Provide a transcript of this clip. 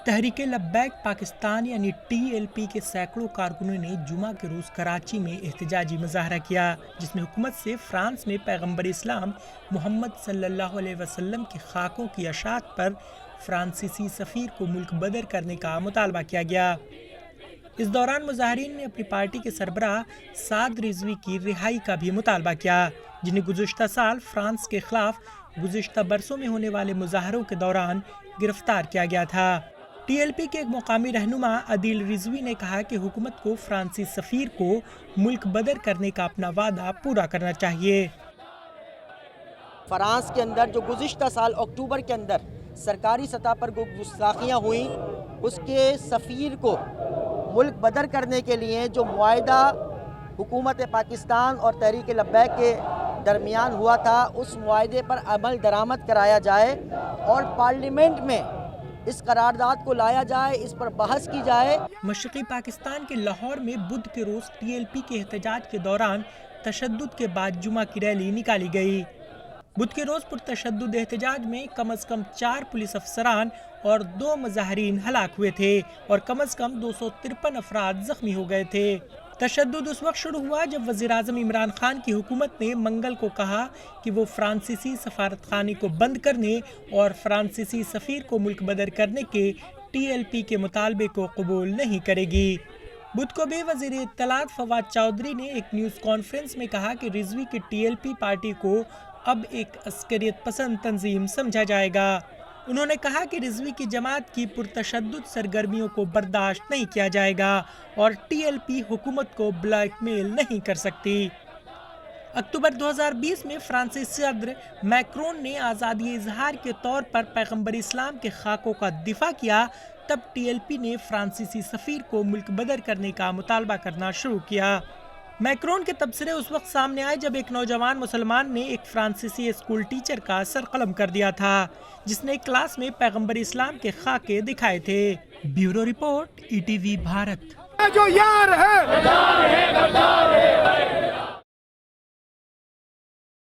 تحریک لبیک پاکستان یعنی TLP کے سینکڑوں کارکنوں نے جمعہ کے روز کراچی میں احتجاجی مظاہرہ کیا، جس میں حکومت سے فرانس میں پیغمبر اسلام محمد صلی اللہ علیہ وسلم کے خاکوں کی اشاعت پر فرانسیسی سفیر کو ملک بدر کرنے کا مطالبہ کیا گیا۔ اس دوران مظاہرین نے اپنی پارٹی کے سربراہ سعد رضوی کی رہائی کا بھی مطالبہ کیا، جنہیں گزشتہ سال فرانس کے خلاف گزشتہ برسوں میں ہونے والے مظاہروں کے دوران گرفتار کیا گیا تھا۔ TLP کے ایک مقامی رہنما عدیل رضوی نے کہا کہ حکومت کو فرانسی سفیر کو ملک بدر کرنے کا اپنا وعدہ پورا کرنا چاہیے۔ فرانس کے اندر جو گزشتہ سال اکتوبر کے اندر سرکاری سطح پر گستاخیاں ہوئیں، اس کے سفیر کو ملک بدر کرنے کے لیے جو معاہدہ حکومت پاکستان اور تحریک لبیک کے درمیان ہوا تھا، اس معاہدے پر عمل درآمد کرایا جائے اور پارلیمنٹ میں اس قرارداد کو لایا جائے، اس پر بحث کی جائے۔ مشرقی پاکستان کے لاہور میں بدھ کے روز TLP کے احتجاج کے دوران تشدد کے بعد جمعہ کی ریلی نکالی گئی۔ بدھ کے روز پرتشدد احتجاج میں کم از کم 4 پولیس افسران اور 2 مظاہرین ہلاک ہوئے تھے اور کم از کم 253 افراد زخمی ہو گئے تھے۔ تشدد اس وقت شروع ہوا جب وزیراعظم عمران خان کی حکومت نے منگل کو کہا کہ وہ فرانسیسی سفارت خانے کو بند کرنے اور فرانسیسی سفیر کو ملک بدر کرنے کے TLP کے مطالبے کو قبول نہیں کرے گی۔ بدھ کو بھی وزیر اطلاعات فواد چودھری نے ایک نیوز کانفرنس میں کہا کہ رضوی کی TLP پارٹی کو اب ایک عسکریت پسند تنظیم سمجھا جائے گا۔ انہوں نے کہا کہ رضوی کی جماعت کی پرتشدد سرگرمیوں کو برداشت نہیں کیا جائے گا اور TLP حکومت کو بلیک میل نہیں کر سکتی۔ اکتوبر 2020 میں فرانسیسی صدر میکرون نے آزادی اظہار کے طور پر پیغمبر اسلام کے خاکوں کا دفاع کیا، تب TLP نے فرانسیسی سفیر کو ملک بدر کرنے کا مطالبہ کرنا شروع کیا۔ میکرون کے تبصرے اس وقت سامنے آئے جب ایک نوجوان مسلمان نے ایک فرانسیسی اسکول ٹیچر کا سر قلم کر دیا تھا، جس نے کلاس میں پیغمبر اسلام کے خاکے دکھائے تھے۔ Bureau report ETV Bharat. جو یار ہے